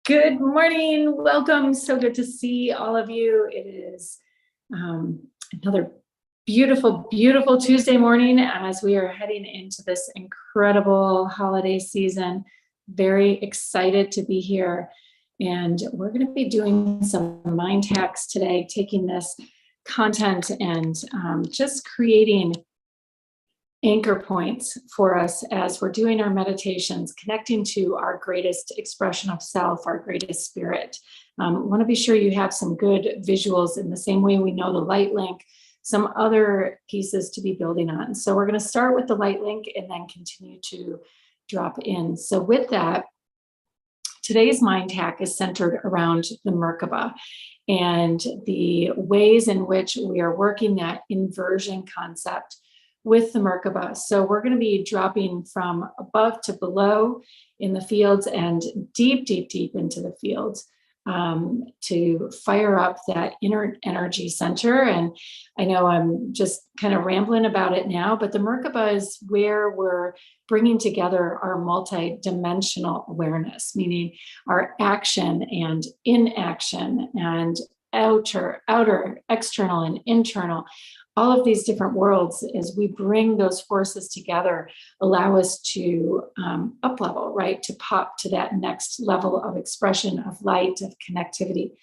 Good morning. Welcome. So good to see all of you. It is another beautiful, beautiful Tuesday morning as we are heading into this incredible holiday season. Very excited to be here. And we're going to be doing some mind hacks today, taking this content and just creating anchor points for us as we're doing our meditations, connecting to our greatest expression of self, our greatest spirit. Want to be sure you have some good visuals in the same way we know the light link, some other pieces to be building on. So we're going to start with the light link and then continue to drop in. So with that, today's mind hack is centered around the merkaba and the ways in which we are working that inversion concept with the merkaba. So we're going to be dropping from above to below in the fields and deep, deep, deep into the fields to fire up that inner energy center. And I know I'm just kind of rambling about it now, but the merkaba is where we're bringing together our multi-dimensional awareness, meaning our action and inaction and outer, external and internal. All of these different worlds, as we bring those forces together, allow us to up level, right? To pop to that next level of expression, of light, of connectivity.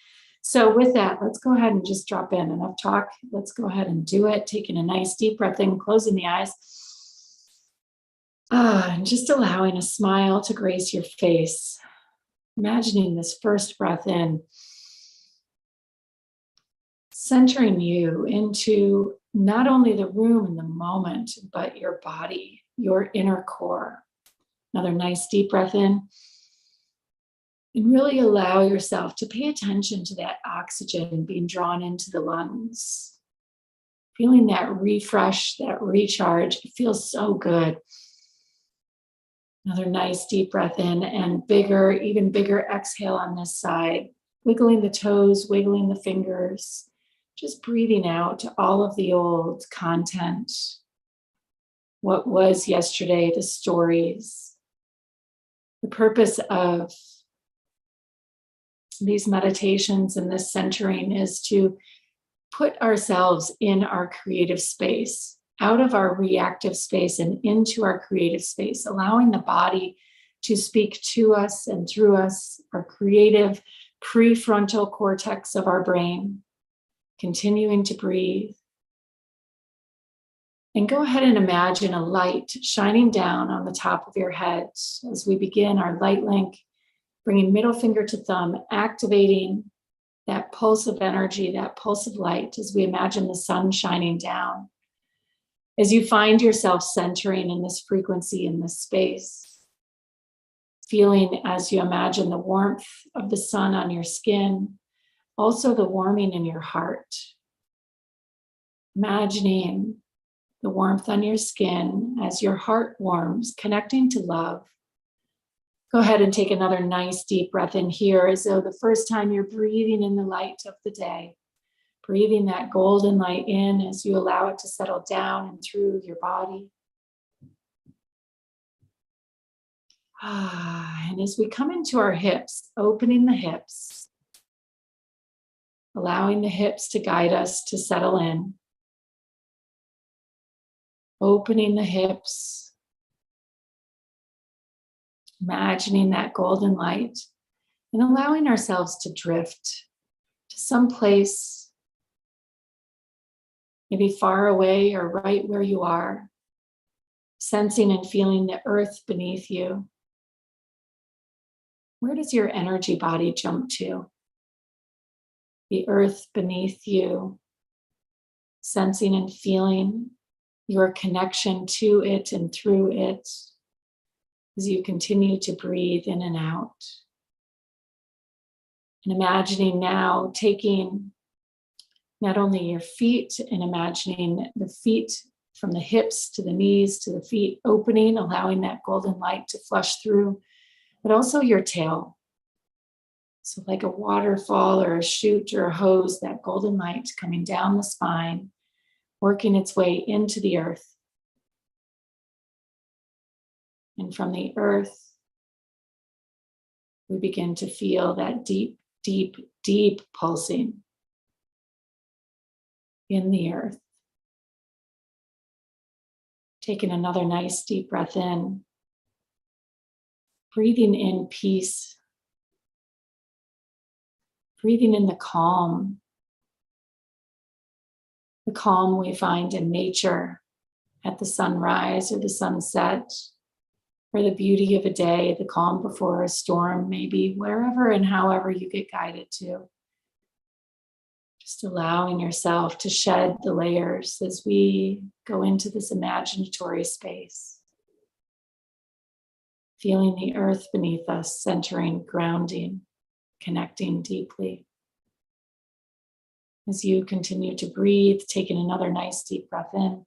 So with that, let's go ahead and just drop in. Enough talk. Let's go ahead and do it. Taking a nice deep breath in, closing the eyes. And just allowing a smile to grace your face. Imagining this first breath in, centering you into not only the room and the moment, but your body, your inner core. Another nice deep breath in. And really allow yourself to pay attention to that oxygen being drawn into the lungs. Feeling that refresh, that recharge. It feels so good. Another nice deep breath in and bigger, even bigger exhale on this side. Wiggling the toes, wiggling the fingers. Just breathing out all of the old content, what was yesterday, the stories. The purpose of these meditations and this centering is to put ourselves in our creative space, out of our reactive space and into our creative space, allowing the body to speak to us and through us, our creative prefrontal cortex of our brain. Continuing to breathe. And go ahead and imagine a light shining down on the top of your head as we begin our light link, bringing middle finger to thumb, activating that pulse of energy, that pulse of light as we imagine the sun shining down. As you find yourself centering in this frequency, in this space, feeling as you imagine the warmth of the sun on your skin, also the warming in your heart. Imagining the warmth on your skin as your heart warms, connecting to love. Go ahead and take another nice deep breath in here as though the first time you're breathing in the light of the day. Breathing that golden light in as you allow it to settle down and through your body. And as we come into our hips, opening the hips, allowing the hips to guide us to settle in. Opening the hips. Imagining that golden light and allowing ourselves to drift to some place, maybe far away or right where you are, sensing and feeling the earth beneath you. Where does your energy body jump to? The earth beneath you, sensing and feeling your connection to it and through it as you continue to breathe in and out. And imagining now taking not only your feet and imagining the feet from the hips to the knees to the feet opening, allowing that golden light to flush through, but also your tail. So like a waterfall or a chute or a hose, that golden light coming down the spine, working its way into the earth. And from the earth, we begin to feel that deep, deep, deep pulsing in the earth. Taking another nice deep breath in, breathing in peace, breathing in the calm we find in nature at the sunrise or the sunset, or the beauty of a day, the calm before a storm, maybe wherever and however you get guided to. Just allowing yourself to shed the layers as we go into this imaginatory space. Feeling the earth beneath us, centering, grounding, connecting deeply. As you continue to breathe, taking another nice deep breath in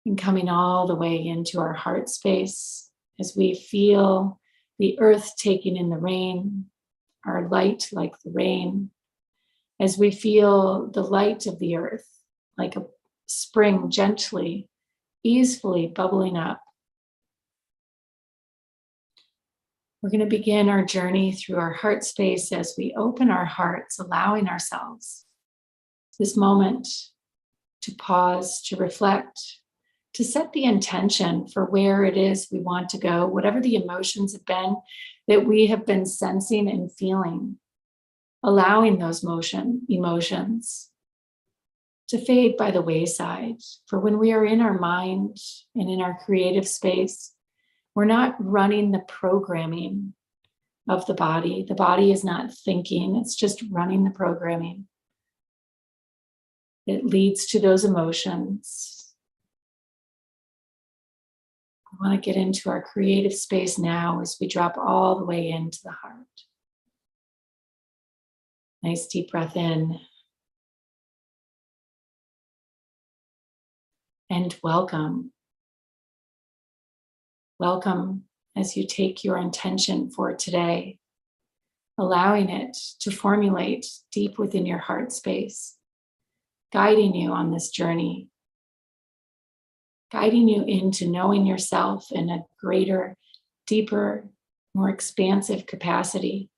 and coming all the way into our heart space as we feel the earth taking in the rain, our light like the rain, as we feel the light of the earth like a spring gently, easily bubbling up. We're going to begin our journey through our heart space as we open our hearts, allowing ourselves this moment to pause, to reflect, to set the intention for where it is we want to go, whatever the emotions have been that we have been sensing and feeling, allowing those emotions to fade by the wayside. For when we are in our mind and in our creative space, we're not running the programming of the body. The body is not thinking, it's just running the programming. It leads to those emotions. I want to get into our creative space now as we drop all the way into the heart. Nice deep breath in. And welcome. Welcome as you take your intention for today, allowing it to formulate deep within your heart space, guiding you on this journey, guiding you into knowing yourself in a greater, deeper, more expansive capacity,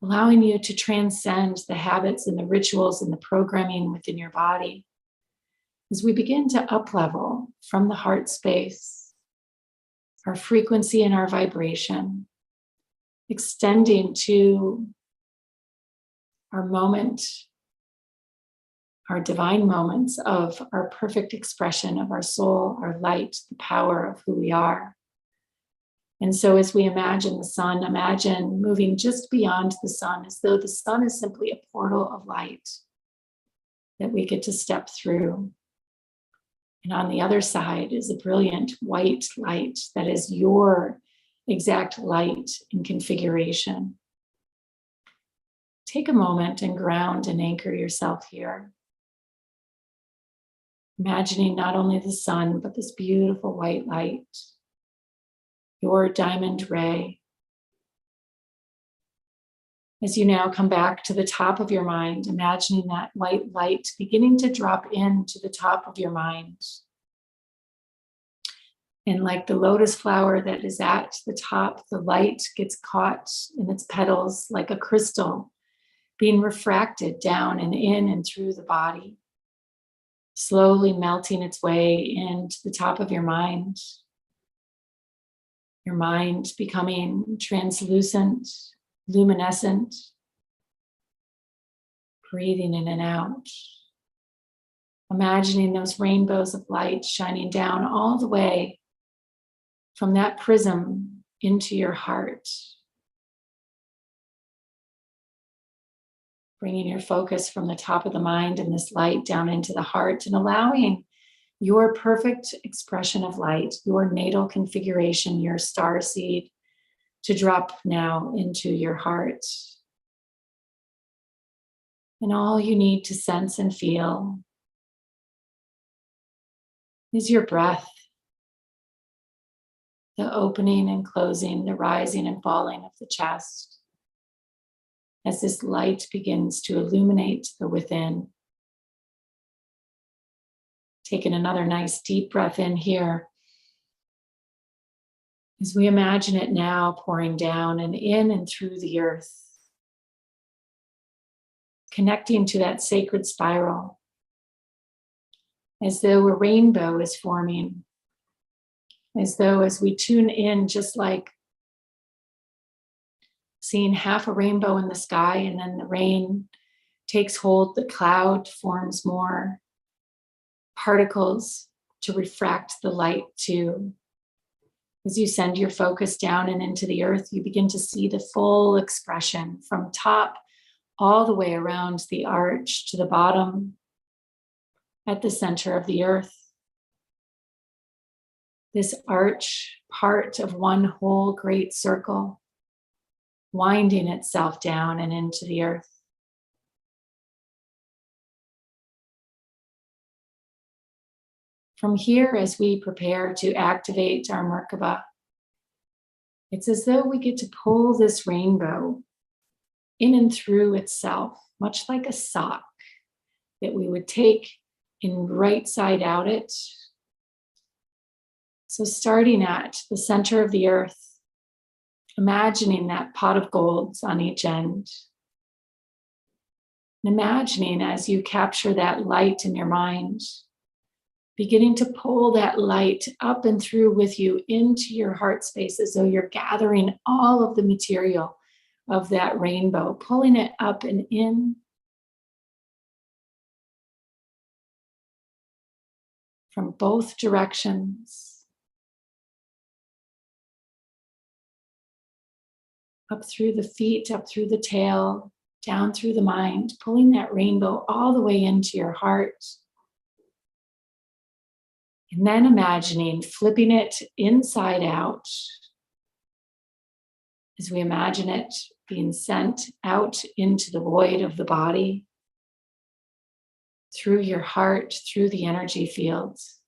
allowing you to transcend the habits and the rituals and the programming within your body as we begin to up-level from the heart space, our frequency and our vibration, extending to our moment, our divine moments of our perfect expression of our soul, our light, the power of who we are. And so as we imagine the sun, imagine moving just beyond the sun, as though the sun is simply a portal of light that we get to step through. And on the other side is a brilliant white light that is your exact light and configuration. Take a moment and ground and anchor yourself here. Imagining not only the sun, but this beautiful white light, your diamond ray. As you now come back to the top of your mind, imagining that white light beginning to drop into the top of your mind. And like the lotus flower that is at the top, the light gets caught in its petals like a crystal, being refracted down and in and through the body, slowly melting its way into the top of your mind becoming translucent, luminescent, breathing in and out, imagining those rainbows of light shining down all the way from that prism into your heart, bringing your focus from the top of the mind and this light down into the heart and allowing your perfect expression of light, your natal configuration, your star seed, to drop now into your heart. And all you need to sense and feel is your breath, the opening and closing, the rising and falling of the chest, as this light begins to illuminate the within. Taking another nice deep breath in here. As we imagine it now pouring down and in and through the earth, connecting to that sacred spiral, as though a rainbow is forming, as though as we tune in, just like seeing half a rainbow in the sky, and then the rain takes hold, the cloud forms more particles to refract the light to. As you send your focus down and into the earth, you begin to see the full expression from top all the way around the arch to the bottom at the center of the earth. This arch, part of one whole great circle, winding itself down and into the earth. From here, as we prepare to activate our merkaba, it's as though we get to pull this rainbow in and through itself, much like a sock that we would take and right side out it. So starting at the center of the earth, imagining that pot of gold on each end. And imagining as you capture that light in your mind, beginning to pull that light up and through with you into your heart space as though you're gathering all of the material of that rainbow, pulling it up and in from both directions, up through the feet, up through the tail, down through the mind, pulling that rainbow all the way into your heart. And then imagining flipping it inside out as we imagine it being sent out into the void of the body, through your heart, through the energy fields.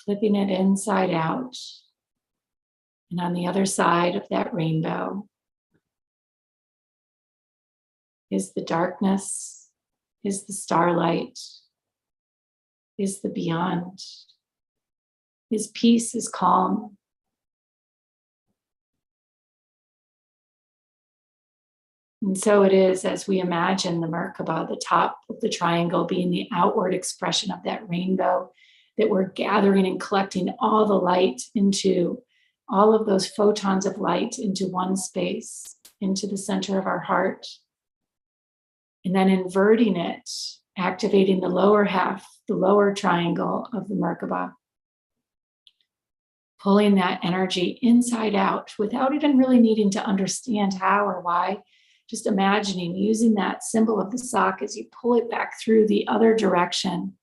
Flipping it inside out. And on the other side of that rainbow is the darkness, is the starlight, is the beyond, is peace, is calm. And so it is as we imagine the merkaba, the top of the triangle, being the outward expression of that rainbow, that we're gathering and collecting all the light into, all of those photons of light into one space, into the center of our heart. And then inverting it, activating the lower half, the lower triangle of the merkaba. Pulling that energy inside out without even really needing to understand how or why. Just imagining using that symbol of the sock as you pull it back through the other direction.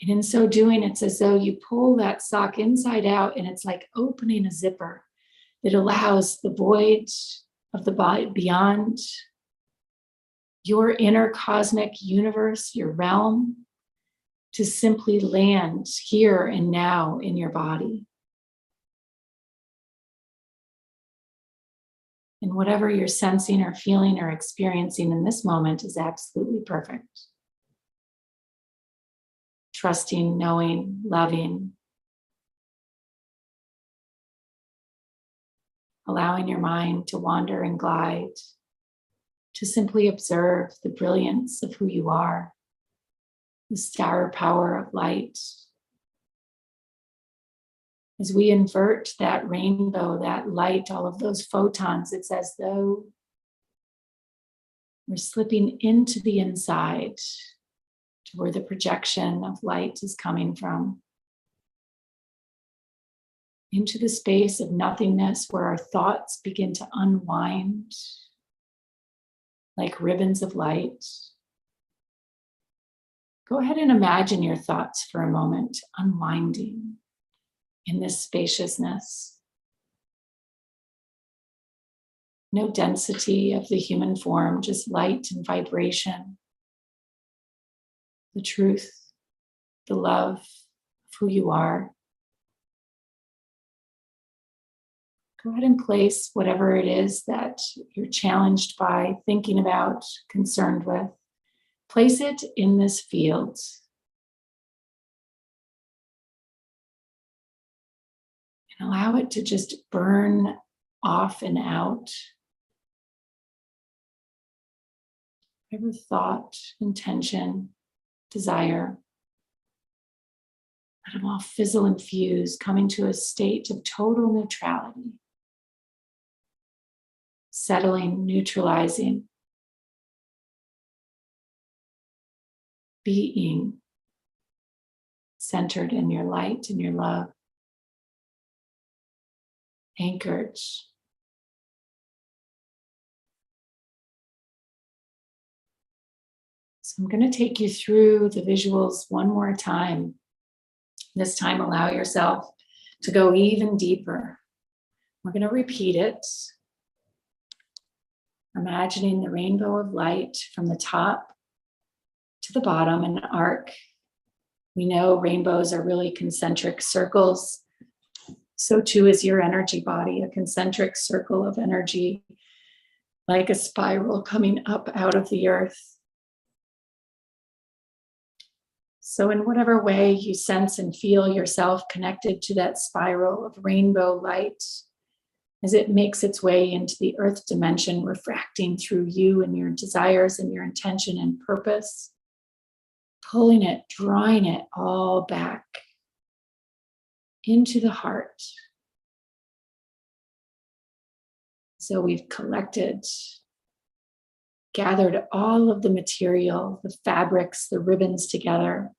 And in so doing, it's as though you pull that sock inside out, and it's like opening a zipper that allows the void of the body beyond, your inner cosmic universe, your realm, to simply land here and now in your body. And whatever you're sensing or feeling or experiencing in this moment is absolutely perfect. Trusting, knowing, loving. Allowing your mind to wander and glide, to simply observe the brilliance of who you are, the star power of light. As we invert that rainbow, that light, all of those photons, it's as though we're slipping into the inside to where the projection of light is coming from. Into the space of nothingness where our thoughts begin to unwind like ribbons of light. Go ahead and imagine your thoughts for a moment, unwinding in this spaciousness. No density of the human form, just light and vibration. The truth, the love of who you are. Go ahead and place whatever it is that you're challenged by, thinking about, concerned with. Place it in this field. And allow it to just burn off and out. Every thought, intention, desire, let them all fizzle and fuse, coming to a state of total neutrality. Settling, neutralizing, being centered in your light and your love, anchored. So I'm going to take you through the visuals one more time. This time, allow yourself to go even deeper. We're going to repeat it. Imagining the rainbow of light from the top to the bottom, an arc. We know rainbows are really concentric circles. So too is your energy body, a concentric circle of energy, like a spiral coming up out of the earth. So in whatever way you sense and feel yourself connected to that spiral of rainbow light, as it makes its way into the earth dimension, refracting through you and your desires and your intention and purpose, pulling it, drawing it all back into the heart. So we've collected, gathered all of the material, the fabrics, the ribbons together.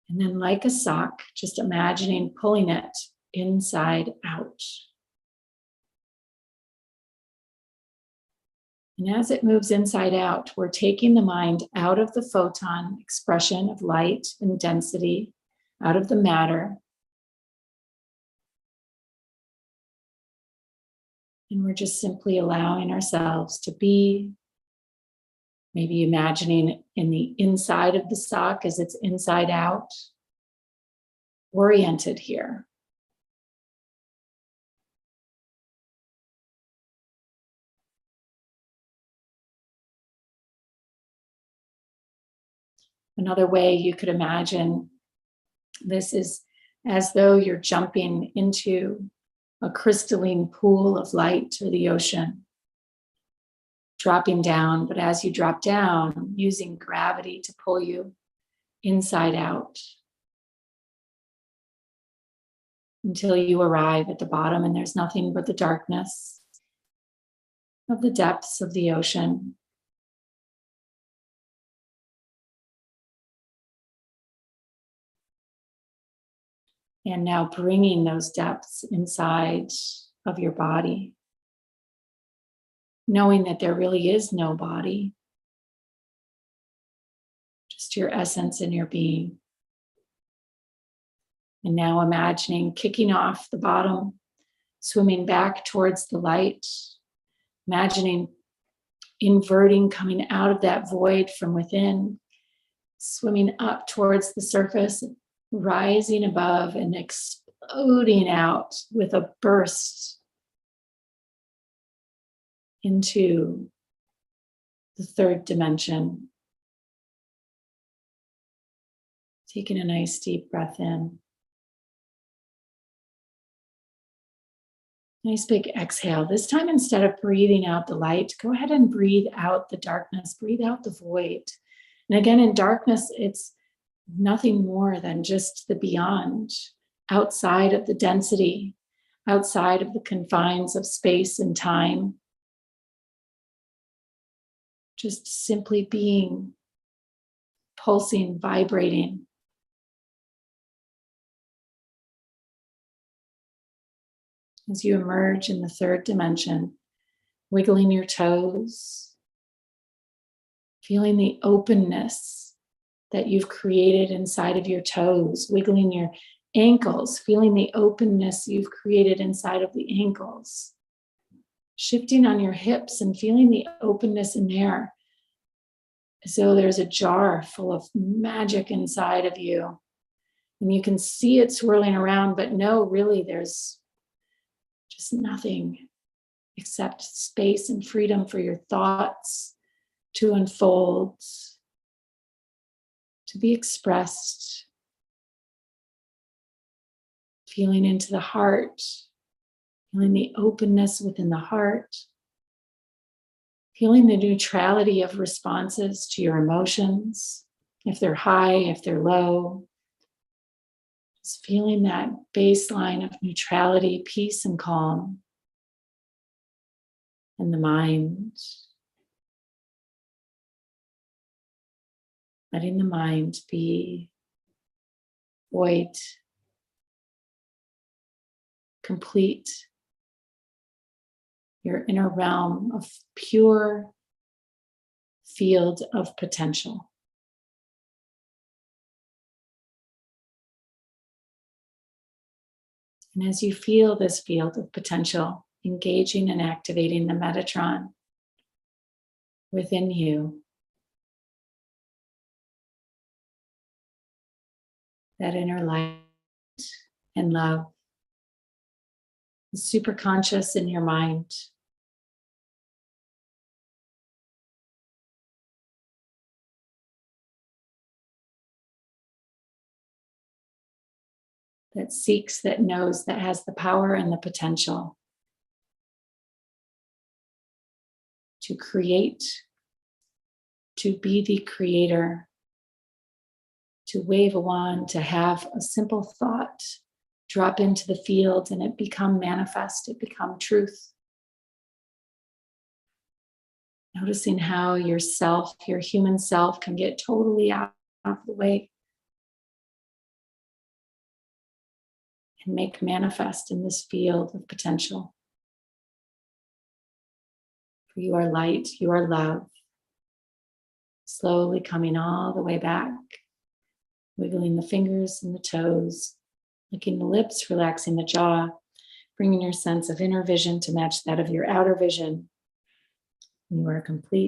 And then like a sock, just imagining pulling it inside out. And as it moves inside out, we're taking the mind out of the photon expression of light and density, out of the matter. And we're just simply allowing ourselves to be, maybe imagining in the inside of the sock as it's inside out, oriented here. Another way you could imagine this is as though you're jumping into a crystalline pool of light or the ocean, dropping down, but as you drop down, using gravity to pull you inside out until you arrive at the bottom and there's nothing but the darkness of the depths of the ocean. And now bringing those depths inside of your body, knowing that there really is no body, just your essence and your being. And now imagining kicking off the bottom, swimming back towards the light, imagining inverting, coming out of that void from within, swimming up towards the surface, rising above and exploding out with a burst into the third dimension. Taking a nice deep breath in. Nice big exhale. This time, instead of breathing out the light, go ahead and breathe out the darkness, breathe out the void. And again, in darkness, it's nothing more than just the beyond, outside of the density, outside of the confines of space and time. Just simply being, pulsing, vibrating. As you emerge in the third dimension, wiggling your toes, feeling the openness that you've created inside of your toes, wiggling your ankles, feeling the openness you've created inside of the ankles, shifting on your hips and feeling the openness in there, as though there's a jar full of magic inside of you. And you can see it swirling around, but no, really, there's just nothing except space and freedom for your thoughts to unfold, to be expressed. feeling into the heart, feeling the openness within the heart, feeling the neutrality of responses to your emotions, if they're high, if they're low. Just feeling that baseline of neutrality, peace, and calm in the mind. Letting the mind be void, complete, your inner realm of pure field of potential. And as you feel this field of potential engaging and activating the Metatron within you, that inner light and love, the superconscious in your mind, that seeks, that knows, that has the power and the potential to create, to be the creator, to wave a wand, to have a simple thought drop into the field and it become manifest, it become truth. Noticing how yourself, your human self, can get totally out of the way and make manifest in this field of potential. For you are light, you are love. Slowly coming all the way back, wiggling the fingers and the toes, licking the lips, relaxing the jaw, bringing your sense of inner vision to match that of your outer vision. You are complete.